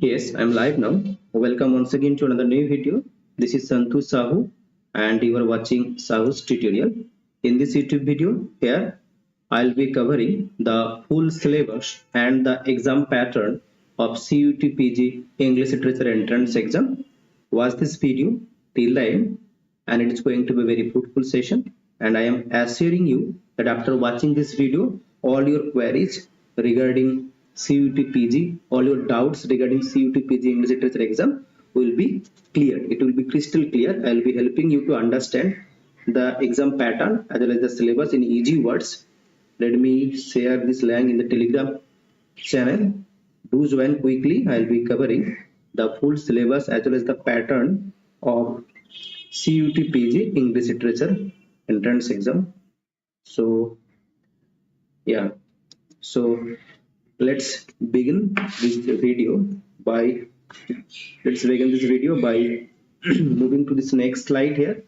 Yes, I'm live now. Welcome once again to another new video. This is Santu Sahu and you are watching Sahu's tutorial. In this YouTube video, here I'll be covering the full syllabus and the exam pattern of CUT PG English Literature Entrance Exam. Watch this video till the end and it is going to be a very fruitful session, and I am assuring you that after watching this video, all your queries regarding CUT PG, all your doubts regarding CUT PG English Literature exam will be cleared. It will be crystal clear. I will be helping you to understand the exam pattern as well as the syllabus in easy words. Let me share this link in the Telegram channel. Do join quickly. I will be covering the full syllabus as well as the pattern of CUT PG English Literature entrance exam. So yeah, so let's begin this video by moving to this next slide here.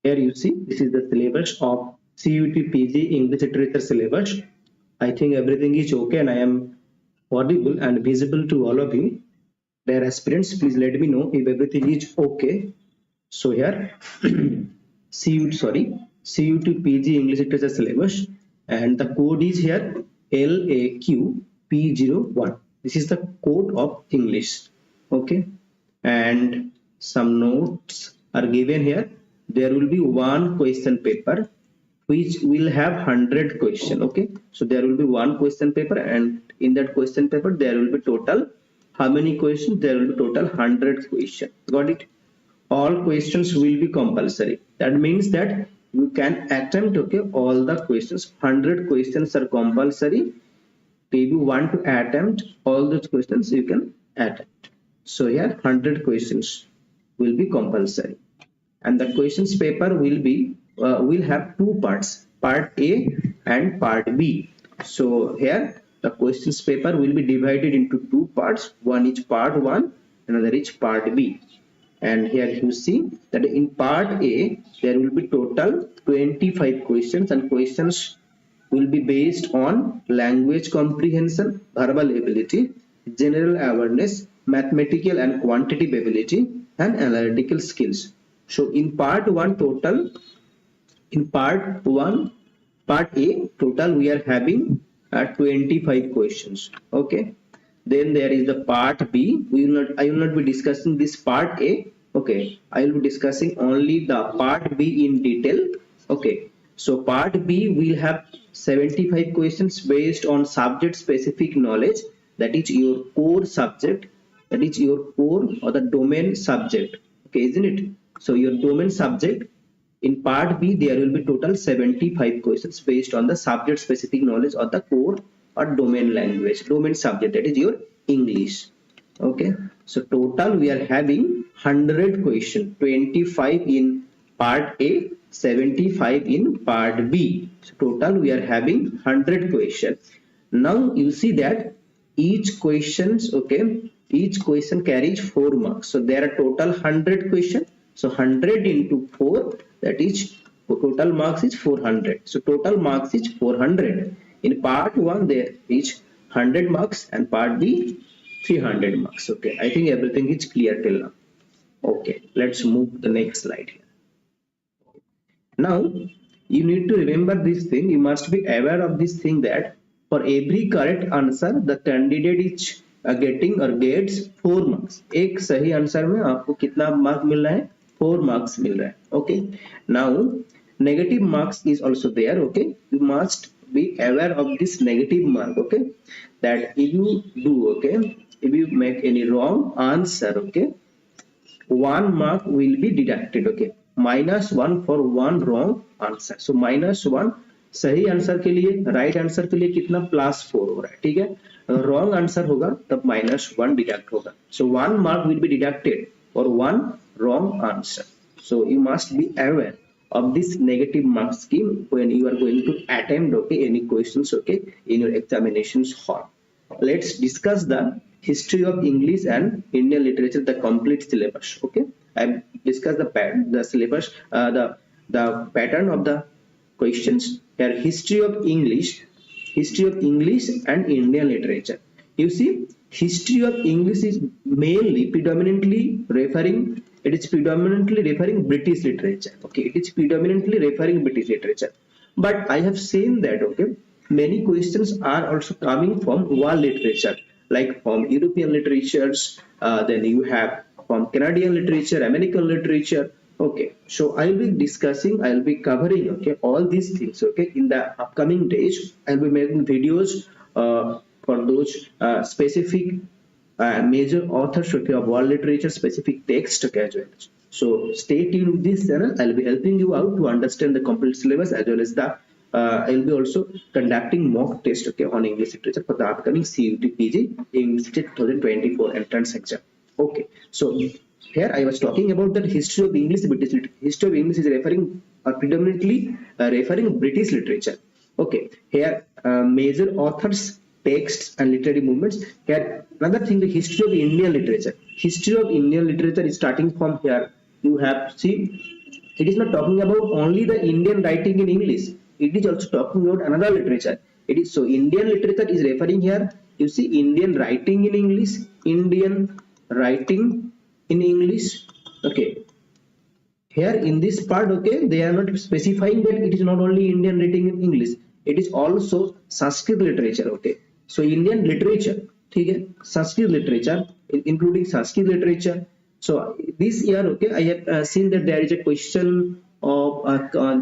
Here you see this is the syllabus of CUT PG English Literature syllabus. I think everything is okay and I am audible and visible to all of you. Dear aspirants, please let me know if everything is okay. So here CUT PG English Literature syllabus, and the code is here LAQP01. This is the code of English. Okay, and some notes are given here. There will be one question paper which will have 100 question. Okay, so there will be one question paper, and in that question paper there will be total how many questions? There will be total 100 questions. Got it? All questions will be compulsory. That means that you can attempt all the questions. 100 questions are compulsory. If you want to attempt all those questions, you can attempt. So here 100 questions will be compulsory, and the questions paper will have two parts, part A and part B. So here the questions paper will be divided into two parts. One is part 1, another is part B. And here you see that in part A there will be total 25 questions, and questions will be based on language comprehension, verbal ability, general awareness, mathematical and quantitative ability, and analytical skills. So in part A total we are having 25 questions. Okay, then there is the part B. I will not be discussing this part A. Okay, I will be discussing only the part B in detail. Okay, so part B will have 75 questions based on subject specific knowledge, that is your core subject, that is your core or the domain subject. Okay, isn't it? So your domain subject, in part B there will be total 75 questions based on the subject specific knowledge or the core or domain language, domain subject, that is your English. Okay, so total we are having 100 questions, 25 in part A, 75 in part B. So total we are having 100 questions. Now you see that each question carries 4 marks. So there are total 100 questions. So 100 into 4, that is total marks is 400. So total marks is 400. In part 1 there is 100 marks and part B 300 marks. Okay, I think everything is clear till now. Okay, let's move to the next slide here. Now you need to remember this thing. You must be aware of this thing that for every correct answer the candidate is getting or gets 4 marks. एक सही answer में आपको कितना mark मिल रहा है? 4 marks मिल रहा है. Okay, now negative marks is also there. Okay, you must be aware of this negative mark. Okay, that if you make any wrong answer, okay, 1 mark will be deducted. Okay, -1 for one wrong answer. So -1 सही answer के लिए, right answer के लिए कितना +4 हो रहा है. ठीक है, रॉन्ग आंसर होगा तब -1 डिडक्ट होगा. So 1 mark will be deducted for one wrong answer. So you must be aware of this negative mark scheme when you are going to attempt any questions in your examinations hall. Let's discuss the history of English and Indian literature, the complete syllabus. Okay, I discussed the syllabus, the pattern of the questions. Here history of English and Indian literature. You see history of English is predominantly referring, it is predominantly referring British literature. Okay, it is predominantly referring British literature. But I have seen that, okay, many questions are also coming from world literature, like from European literatures, then you have from Canadian literature, American literature. Okay, so I'll be discussing, I'll be covering, okay, all these things, okay, in the upcoming days. I'll be making videos for those specific major authors, okay, of world literature, specific text, okay, as well. So stay tuned with this channel. I'll be helping you out to understand the complete syllabus, as well as the I'll be also conducting mock test, okay, on English literature for the upcoming CUT PG English literature 2024 entrance exam. Okay, so here I was talking about the history of English. British literature. History of English is referring predominantly referring British literature. Okay, here major authors, texts, and literary movements. Here another thing, the history of Indian literature. History of Indian literature is starting from here. You have see, it is not talking about only the Indian writing in English. It is also talking about another literature. It is so Indian literature is referring here. You see, Indian writing in English, Indian writing in English. Okay, here in this part, okay, they are not specifying that it is not only Indian writing in English, it is also Sanskrit literature. Okay, so Indian literature, okay, Sanskrit literature, including Sanskrit literature. So this year, okay, I have seen that there is a question of on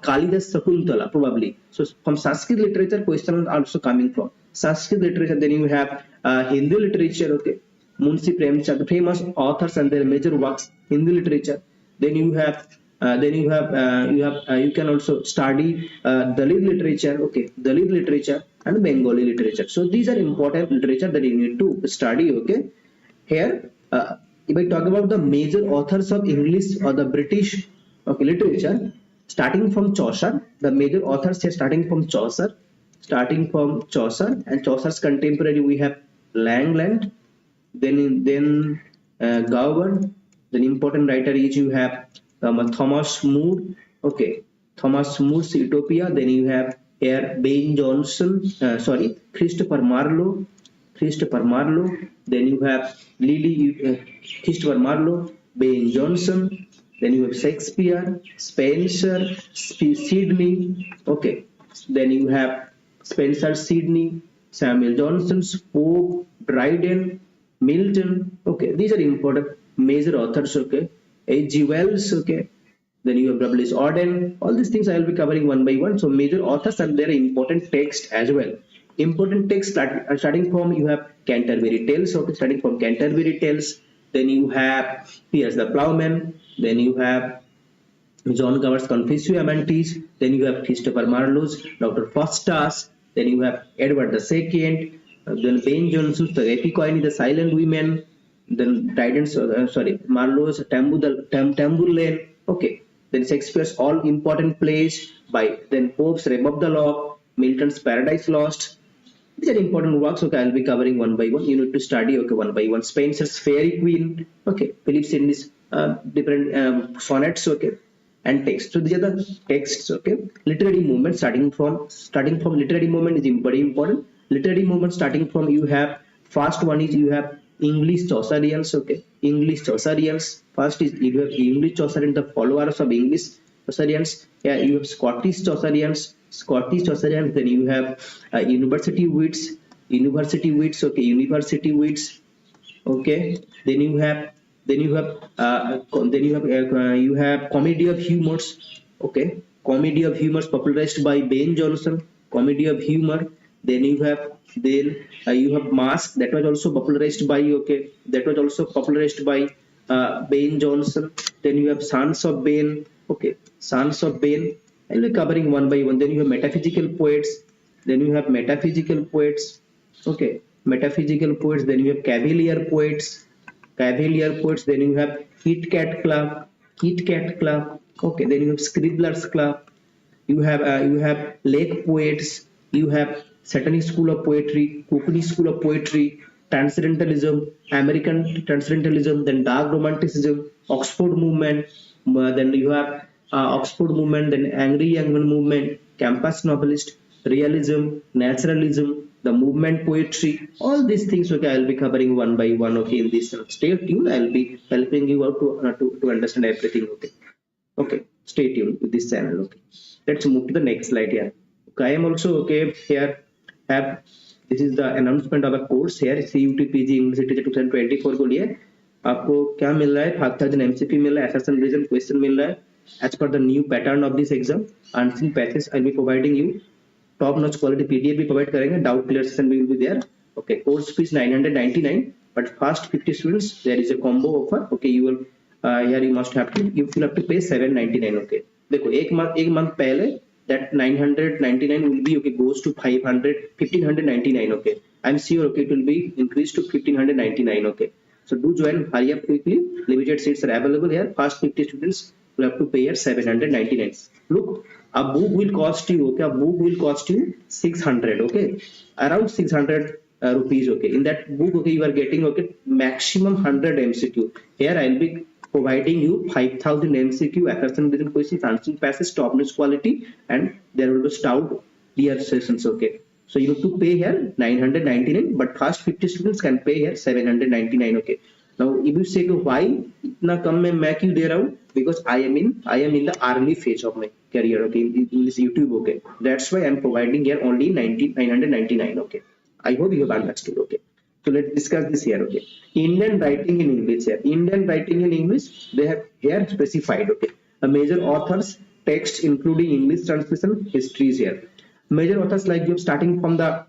Kalidas Sakuntala probably. So from Sanskrit literature, question are also coming from Sanskrit literature. Then you have Hindi literature, okay, Munshi Premchand, famous authors and their major works, Hindi literature. Then you have you can also study Dalit literature, okay, Dalit literature and Bengali literature. So these are important literature that you need to study. Okay, here if I talk about the major authors of English or the British, okay, literature, starting from Chaucer, the major authors here starting from Chaucer, and Chaucer's contemporary we have Langland, then Gower. Then important writer is you have Thomas More, okay, Thomas More's Utopia. Then you have here Ben Jonson, Christopher Marlowe. Then you have Christopher Marlowe, Ben Jonson. Then you have Shakespeare, Spencer, Sidney. Okay, then you have Spencer, Sidney, Samuel Johnson, Pope, Dryden, Milton. Okay, these are important major authors. Okay, H.G. Wells. Okay, then you have W.S. Auden. All these things I will be covering one by one. So major authors and their important text as well. Important text starting from you have Canterbury Tales. Okay, starting from Canterbury Tales. Then you have Piers the Plowman. Then you have John Gower's Confessio Amantis. Then you have Christopher Marlowe's Dr. Faustus. Then you have Edward II. Then Ben Jonson's The Epicoene, The Silent Women. Then Dryden's Marlowe's Tamburlaine. Okay, then Shakespeare's all important plays, by then Pope's Rape of the Lock, Milton's Paradise Lost. These are important works. Okay, I'll be covering one by one. You need to study, okay, one by one. Spencer's Fairy Queen. Okay, Philip Sidney's different sonnets. Okay, and text. So these are the texts. Okay, literary movement starting from literary movement is very important. Literary movement starting from you have first one is you have English Chaucerians. Okay, English Chaucerians. First is you have English Chaucerians, the followers of English Chaucerians. Yeah, you have Scottish Chaucerians. Then you have University Wits. Okay, University Wits. Okay, then you have Comedy of Humors. Okay, Comedy of Humors popularized by Ben Jonson. Comedy of Humor. Then you have Mask, that was also popularized by Ben Jonson. Then you have Sons of Ben. Okay, Sons of Ben. I'll be covering one by one. Then you have Metaphysical Poets. Okay, Metaphysical Poets. Then you have Cavalier Poets. Then you have Kit Kat Club. Okay, then you have Scribblers Club. You have Lake Poets. You have Satanic School of Poetry, Cockney School of Poetry, Transcendentalism, American Transcendentalism, then Dark Romanticism, Oxford Movement. Then you have Oxford Movement, then Angry Young Men Movement, Campus Novelist, Realism, Naturalism, the movement poetry, all these things, okay, I'll be covering one by one, okay, in this. Stay tuned, I'll be helping you out to understand everything, okay. Okay, stay tuned with this channel, okay. Let's move to the next slide here. Okay, I am also, okay, here have, this is the announcement of a course here, CUT-PG English Literature 2024 के लिए आपको क्या मिल रहा है, 5000 MCQ मिल रहा है, assessment revision question मिल रहा है as per the new pattern of this exam. Answering patches I'll be providing you, top notch quality PDF भी provide करेंगे, doubt clear session will be there. Okay, course fees 999, but first 50 students there is a combo offer, okay. You will here you must have to, you will have to pay 799, okay. देखो एक month पहले that 999 will be, okay, goes to 1599, okay. I'm sure, okay, it will be increased to 1599, okay. So do join, hurry up quickly, limited seats are available here. First 50 students will have to pay here 799. Look, a book will cost you, okay, a book will cost you 600, okay, around 600 rupees, okay. In that book, okay, you are getting, okay, maximum 100 MCQ. Here I'll be providing you 5000 MCQ, assessment written questions, answering passes, top notch quality, and there will be stout clear sessions, okay. So you have to pay here 999, but first 50 students can pay here 799, okay. Now if you say why इतना कम में मैं क्यों दे रहा हूँ, because I am in the early phase of my career, okay, in this YouTube, okay. That's why I am providing here only 999, okay. I hope you have understood, okay. So let's discuss this here, okay. Indian writing in English here. Indian writing in English, they have here specified, okay. A major authors, text including English translation, histories here. Major authors like you starting from the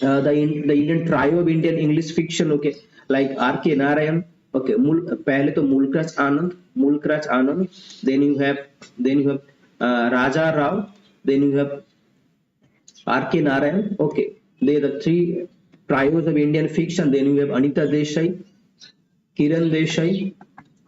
Indian trio of Indian English fiction, okay, like R.K. Narayan, okay. पहले तो मूलराज आनंद, then you have Raja Rao, then you have R.K. Narayan, okay. They are the three trios of Indian fiction. Then you have Anita Desai, Kiran Desai,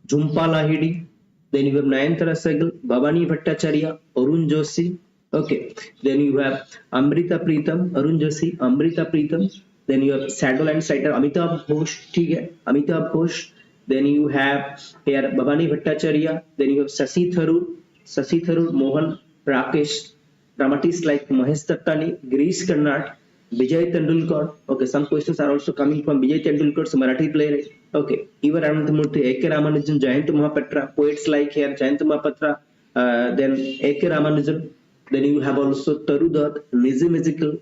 Jhumpa Lahiri, then you have Nayantara Sehgal, Bhavani Bhattacharya, Arun Joshi, okay. Then you have Amrita Pritam, Arun Joshi, Amrita Pritam, then you have Shadowland Sighter, Amitabh Ghosh, ठीक है, Amitabh Ghosh. Then you have here Bhavani Bhattacharya, then you have Shashi Tharoor, Mohan Rakesh, dramatists like Mahesh Tattani, Girish Karnad, Vijay Tendulkar, okay. Some questions are also coming from Vijay Tendulkar's Marathi playwright, okay. Ivar Ananthamurthy, A.K. Ramanujan, Jayant Mahapatra, poets like here Jayant Mahapatra, then A.K. Ramanujan. Then you have also Tarudat, Nizam Musical,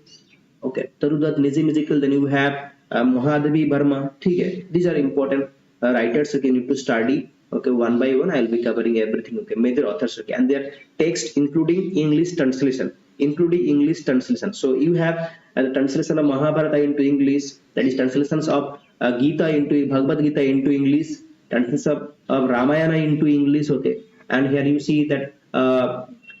okay. Tarudat, Nizam Musical. Then you have Mahadevi Burma, ठीक है. These are important writers, okay. You need to study, okay, one by one. I'll be covering everything, okay. Major authors, okay, and their text including English translation. So you have the translation of Mahabharata into English, that is translations of Gita into Bhagavad Gita into English, translation of Ramayana into English, okay. And here you see that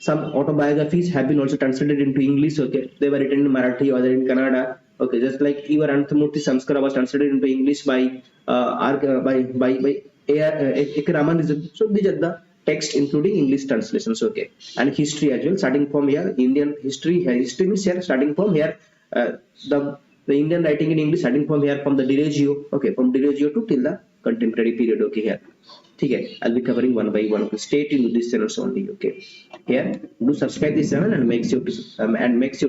some autobiographies have been also translated into English, okay. They were written in Marathi or in Kannada, okay. Just like Ivar Ananthamurthy Samskara was translated into English by A.K. Ramanujan. So these are the text including English translations, okay. And history as well, starting from here Indian history means here starting from here the Indian writing in English, starting from here from the Dirigio, okay, from Dirigio to till the contemporary period, okay. Here ठीक है, I'll be covering one by one, okay. Stay tuned with this channels only, okay. Here do subscribe this channel and make sure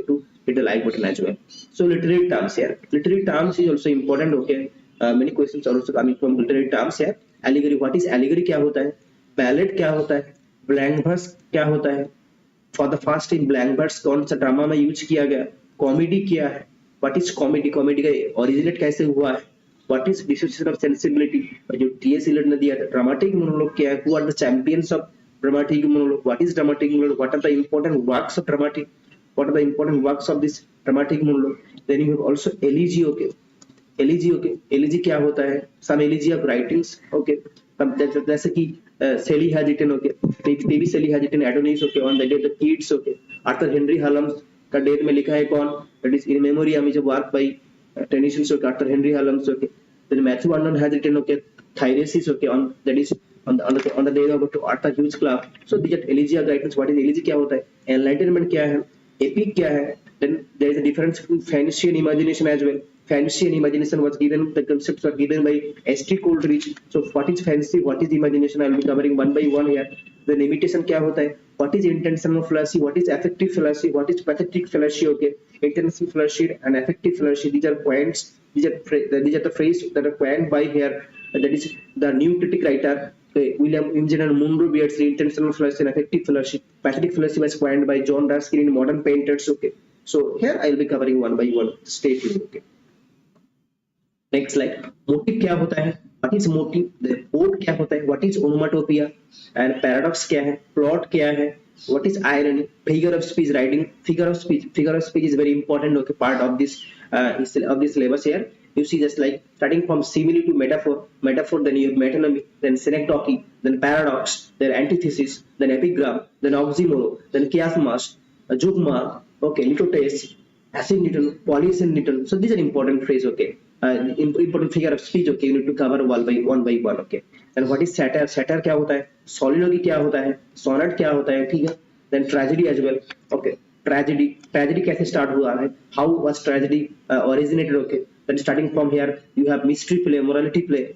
to hit the like button as well. So literary terms here, literary terms is also important, okay. Many questions are also coming from literary terms here. Allegory, what is allegory, क्या होता है, ballot क्या होता है, blank verse क्या होता है, for the first time blank verse कौन सा ड्रामा में यूज किया गया, कॉमेडी क्या है, व्हाट इज कॉमेडी, कॉमेडी का ओरिजिनेट कैसे हुआ है, what is dissociation of sensibility, जो टीएस इलियट ने दिया था, ड्रामेटिक मोनोलॉग क्या है, who are the champions of dramatic monologue, what is dramatic monologue, what are the important works of dramatic, what are the important works of this dramatic monologue. Then you have also elegy, okay. Elegy क्या होता है, some elegy of writings, okay. जैसे कि Shelley has written, okay, P.B. Shelley has written Adonis, okay, on the day of the kids, okay. Arthur Henry Hallam's का date में लिखा है कौन, that is in memoriam is a work by Tennyson, okay, Arthur Henry Hallam's, okay. Then Matthew Arnold has written, okay, Thyrsis, okay, on that is on the day of Arthur Hughes Clark. So these are elegiac writings. What is elegy, क्या होता है, enlightenment क्या है, epic क्या है. Then there is a difference between fantasy and imagination as well. Fantasy and imagination was given, the concepts were given by S.T. Coleridge. So what is fantasy, what is imagination, I will be covering one by one here. Then imitation क्या होता है, what is intentional fallacy, what is affective fallacy, what is pathetic fallacy, okay. intensive flourish, and effective flourish. These are points. These are the phrases that are coined by here. That is the new critic writer William Eugene and Munro Beardsley. Intentional flourish and effective flourish. Pathetic flourish was coined by John Ruskin in Modern Painters. Okay. So here I will be covering one by one. Stay tuned. Okay. Next slide. Motive क्या होता है? What is motive? The port क्या होता है? What is onomatopoeia? And paradox क्या है? Plot क्या है? What is irony? Figure of speech writing. Figure of speech is very important. Okay, part of this syllabus here. You see, just like starting from simile to metaphor, then you have metonymy, then synecdoche, then paradox, then antithesis, then epigram, then oxymoron, then chiasmus, jugma, okay, litotes, acid polysyndeton. So these are important phrases. Okay. Important figure of speech. Okay, you need to cover one by one. Okay. And what is satire? Satire क्या होता है? Soliloquy क्या होता है? Sonnet क्या होता है? ठीक है. Then tragedy as well. Okay. Tragedy कैसे start हुआ है? How was tragedy originated? Okay. Then starting from here, you have mystery play, morality play,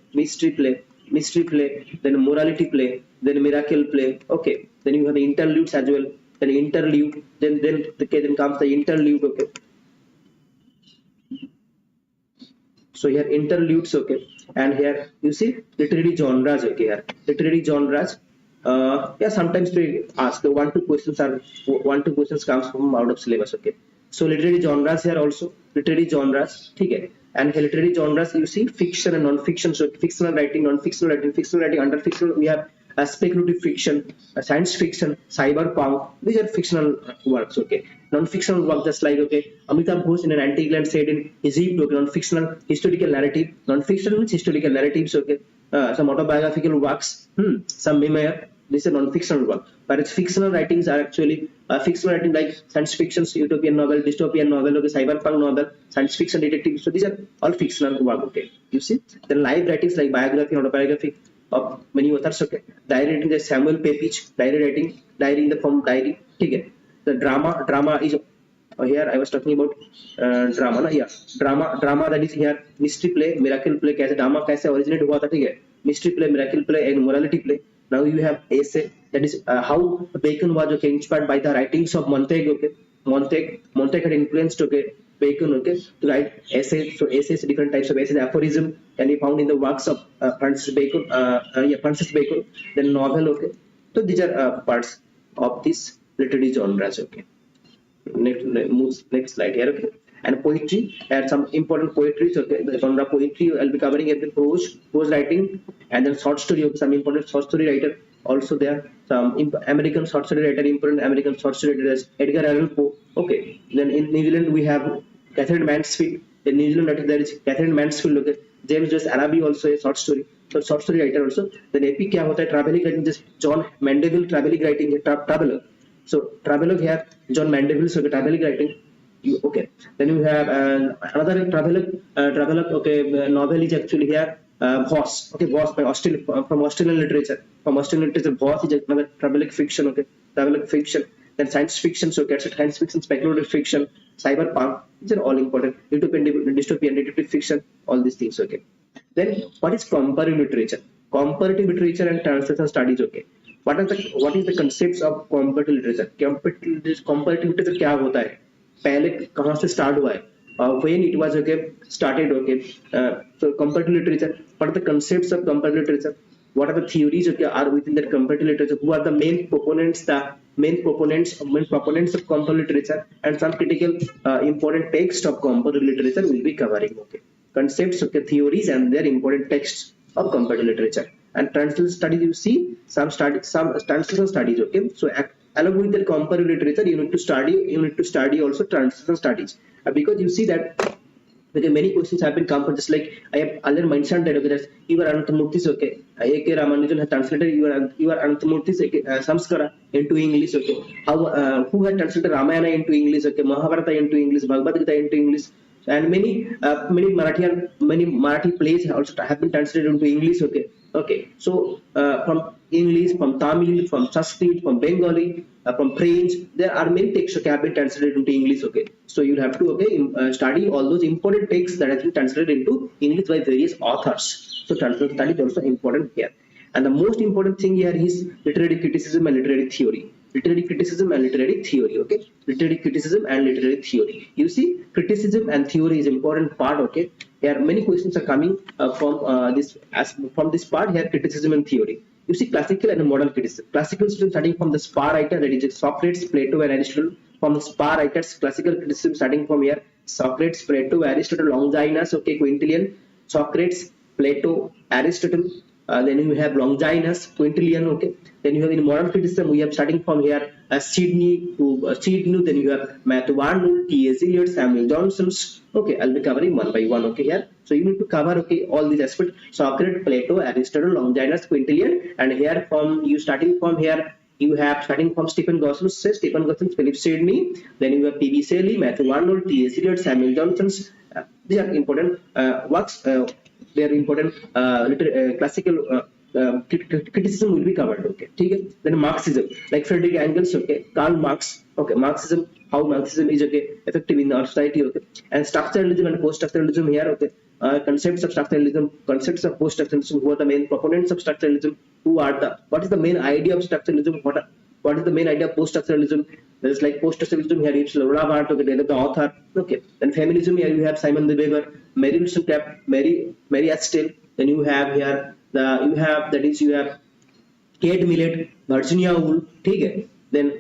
then morality play, then miracle play. Okay. Then you have the interludes as well. Then interlude. Then comes the interlude. Okay. So here interludes, okay, and here you see literary genres, okay, here literary genres. Yeah, sometimes we ask one two questions comes from out of syllabus, okay. So literary genres here also, literary genres, okay, and here literary genres you see fiction and non-fiction. So fictional writing, non-fictional writing, under fictional we have speculative fiction, science fiction, cyberpunk. These are fictional works, okay. Non-fictional work just like, okay, Amitabh Ghosh in an Anti-England said in Egypt, okay, non-fictional historical narrative. Non-fictional means historical narratives, okay. Some autobiographical works, some memoir. This is non-fictional work. But its fictional writings are actually fictional writing like science fiction, utopian novel, dystopian novel, okay, cyberpunk novel, science fiction detective. So these are all fictional work, okay. You see, then live writings like biography, autobiography of many authors, okay. Diary writing like Samuel Pepys, diary in the form diary, okay. The drama is here I was talking about drama ना, yeah, drama that is here mystery play, miracle play. कैसे drama कैसे originate हुआ था, ठीक है, mystery play, miracle play and morality play. Now you have essay, that is how Bacon was, okay, inspired by the writings of Montaigne, okay. Montaigne had influenced, okay, Bacon, okay, to write essays. So essays, different types of essays, aphorism can be found in the works of Francis Bacon. Then novel, okay. So these are parts of this literary genres, okay. Next slide here, okay. And poetry, and some important poetry, okay. The genre poetry I'll be covering every prose writing, and then short story, okay. Some important short story writer also there. Some American short story writer, important American short story writer is Edgar Allan Poe, okay. Then in New Zealand we have Catherine Mansfield. In New Zealand there is Catherine Mansfield, okay. James Joyce Araby also a short story writer also. Then AP क्या होता है? Traveling writing, just John Mandeville traveling writing, traveler. So traveler here, John Mandeville, so traveling writing. Okay. Then you have another traveler. Okay, novel is actually here Voss. Okay, Voss by from Australian literature. Voss is another traveling fiction. Okay, traveling fiction. Then science fiction. So that's science fiction, speculative fiction, cyberpunk. These are all important. Utopian, dystopian, detective fiction. All these things. Okay. Then what is comparative literature? Comparative literature and translation studies. Okay. What is the concepts of comparative literature? Comparative literature क्या होता है? पहले कहाँ से start हुआ है? When it was, okay, started, okay. So comparative literature. What are the concepts of comparative literature? What are the theories, okay, are within that comparative literature? Who are the main proponents? The main proponents of comparative literature, and some critical important text of comparative literature will be covering. Okay, concepts, okay, theories, and their important texts of comparative literature. And translation studies, you see some translation studies, okay. So along with the comparative literature, you need to study also translation studies, because you see that, okay, many questions have been come from, just like I have earlier mentioned that, okay, that you are Ananthamurthy's, okay, A.K. Ramanujan has translated you are Ananthamurthy's, okay, Samskara into English, okay. How who had translated Ramayana into English, okay, Mahabharata into English, Bhagavad Gita into English, and many Marathi plays also have been translated into English, okay. Okay, so from English, from Tamil, from Sanskrit, from Bengali, from French, there are many texts, okay, have been translated into English, okay. So you have to, okay, study all those important texts that have been translated into English by various authors. So translation study is also important here. And the most important thing here is literary criticism and literary theory. literary criticism and literary theory. Okay, literary criticism and literary theory. You see, criticism and theory is important part. Okay, here many questions are coming from this part here, criticism and theory. You see, classical and modern criticism. Classical students studying from the spa writer, that is Socrates, Plato, and Aristotle. From the spa writers, classical criticism starting from here, Socrates, Plato, Aristotle, Longinus, okay, Quintilian, Socrates, Plato, Aristotle. Then you have Longinus, Quintilian, okay. Then you have in modern criticism, we have starting from here Sidney to Sidney. Then you have Matthew Arnold, T.S. Eliot, Samuel Johnson's. Okay, I'll be covering one by one. Okay, here. So you need to cover okay all these aspects: Socrates, Plato, Aristotle, Longinus, Quintilian, and here from you starting from here. You have starting from Stephen Gossens, Philip Sidney, then you have P.B. Shelley, Matthew Arnold, T.S. Eliot, Samuel Johnson's. These are important works. They are important classical criticism will be covered. Okay, then Marxism, like Frederick Engels, okay, Karl Marx, okay, Marxism, how Marxism is okay effective in our society, okay, and structuralism and post-structuralism here, okay. Concepts of structuralism, concepts of post-structuralism, who are the main proponents of structuralism, what is the main idea of structuralism, what is the main idea of post-structuralism. There's like post-structuralism here, it's Laura Barth, okay, the author, okay. Then feminism here, you have Simon de Weber, Mary Wollstonecraft, Mary Astell. Then you have here you have Kate Millett, Virginia Woolf, okay. Then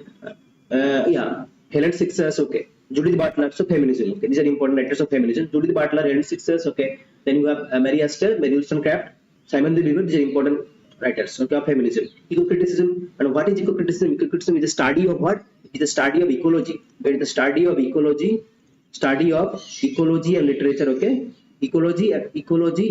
Helen Sixers, okay. Judith Butler, so feminism, okay. These are important writers of feminism. Judith Butler, Helen Sixers, okay. Then you have Mary Astell, Mary Wollstonecraft, Simon de Weber. These are important writers, okay, of feminism. Eco-criticism, and what is eco-criticism? Eco-criticism is the study of what? It is the study of ecology. It is the study of ecology and literature, okay. Ecology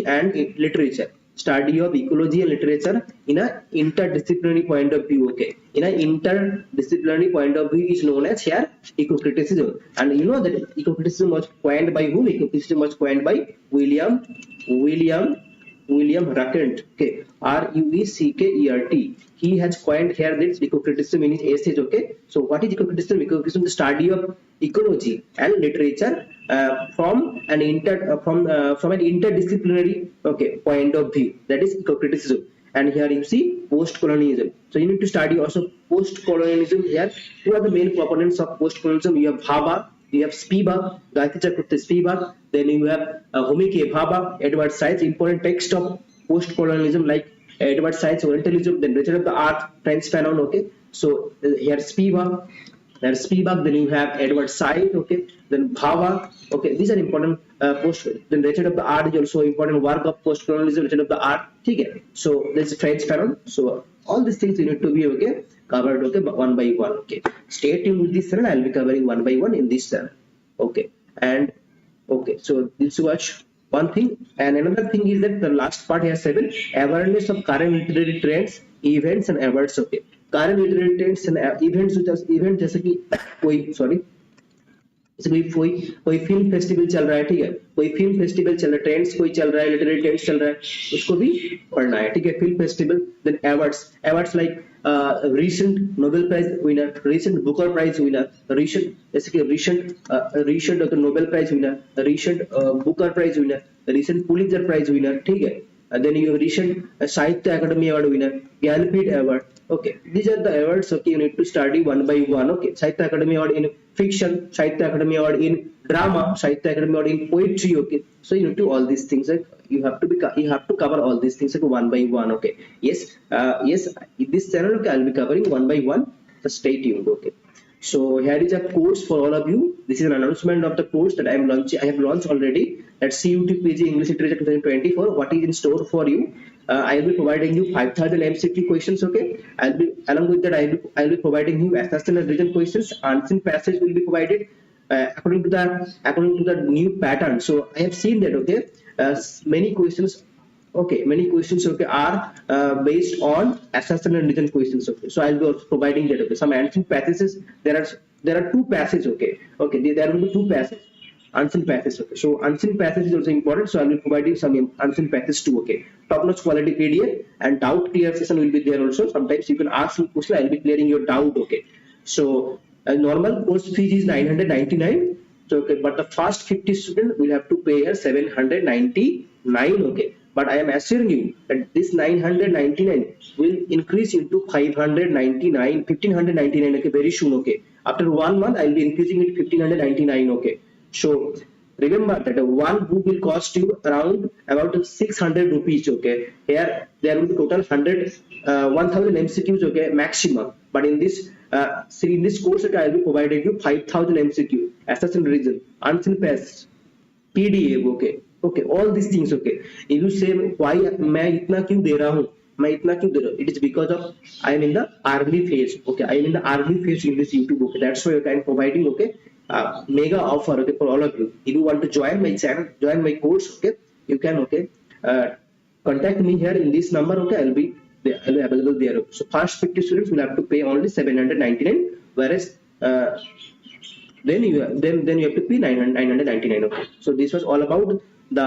and literature. Study of ecology and literature in a interdisciplinary point of view, okay. In a interdisciplinary point of view is known as here eco-criticism. And you know that eco-criticism was coined by whom? Eco-criticism was coined by William Ruckert, okay, Rueckert. He has coined here this eco-criticism in his essays, okay. So what is eco-criticism? Eco-criticism is the study of ecology and literature from an interdisciplinary, okay, point of view. That is eco-criticism. And here you see post-colonialism. So you need to study also post-colonialism here. Who are the main proponents of post-colonialism? You have Bhabha, you have Spivak, Gayatri Chakraborty Spivak, then you have Homike Bhabha, Edward Said's important text of post-colonialism like Edward Said's Orientalism, then Nature of the Earth, Frantz Fanon, okay. So here Spivak, then you have Edward Said, okay, then Bhabha, okay. These are important then Nature of the Earth is also important work of post-colonialism, Nature of the Earth, okay. So there's Frantz Fanon. So all these things you need to be okay covered, okay, one by one, okay. Stay tuned with this channel. I'll be covering one by one in this channel, okay. And okay, so this was one thing, and another thing is that the last part here 7, awareness of current literary trends, events and awards, okay. Current literary trends and events, which are event जैसे कि कोई film festival चल रहा है, ठीक है, कोई film festival चल रहा है, ट्रेंड्स कोई चल रहा है, लिटरेरी ट्रेंड्स चल रहा है, उसको भी पढ़ना है, ठीक है. Film festival, then awards like recent Nobel Prize winner, recent Booker Prize winner, recent Nobel Prize winner, recent Booker Prize winner, recent Pulitzer Prize winner, ठीक है. Then you have recent Sahitya Academy Award winner, Gallipit Award. Okay, these are the awards. Okay, you need to study one by one. Okay, Sahitya Academy Award in fiction, Sahitya Academy Award in drama, Sahitya Academy Award in poetry. Okay, so you need to all these things. Like, you have to cover all these things like one by one. Okay, yes, in this channel, okay, I'll be covering one by one. So stay tuned. Okay. So here is a course for all of you. This is an announcement of the course that I have launched already. That's CUT PG English Literature 2024. What is in store for you? I will be providing you 5,000 MCQ questions. Okay. Along with that, I'll be providing you assessment and written questions. Unseen passage will be provided according to the new pattern. So I have seen that. Okay. Many questions okay are based on assessment and written questions. Okay, so I'll be also providing that. Okay, some unseen passages, there are 2 passages. Okay, there will be 2 passages, unseen passages. Okay, so unseen passage is also important, so I'll be providing some unseen passages too. Okay, top notch quality PDF and doubt clear session will be there also. Sometimes you can ask me question, I'll be clearing your doubt. Okay, so normal course fees is 999. So okay, but the first 50 students will have to pay here 799. Okay, but I am assuring you that this 999 will increase into 599 1599, okay, very soon. Okay, after 1 month I will be increasing it 1599. Okay, so remember that one book will cost you around about 600 rupees. Okay, here there will be total 1000 MCQs, okay, maximum, but in this see in this course, okay, I will be providing you 5000 MCQ, assessment reason, unseen pests, PDF, okay, okay, all these things. Okay, if you say why मैं इतना क्यों दे रहा हूँ, मैं इतना क्यों दे रहा हूँ, it is because of I am in the early phase. Okay, I am in the early phase in this YouTube. Okay, that's why, okay, I am providing, okay, mega offer, okay, for all of you. If you want to join my channel, join my course, okay, you can, okay, contact me here in this number. Okay, I'll be there, I'll be available there. So first 50 students will have to pay only 799, whereas then you have to pay 999. Okay, so this was all about the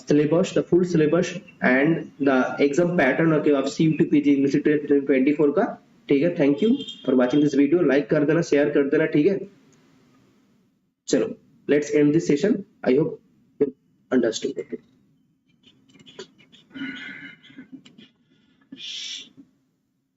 syllabus, the full syllabus and the exam pattern, okay, of CUT PG English 2024 का. ठीक है, thank you for watching this video. Like कर देना, share कर देना. ठीक है, चलो let's end this session. I hope you understood.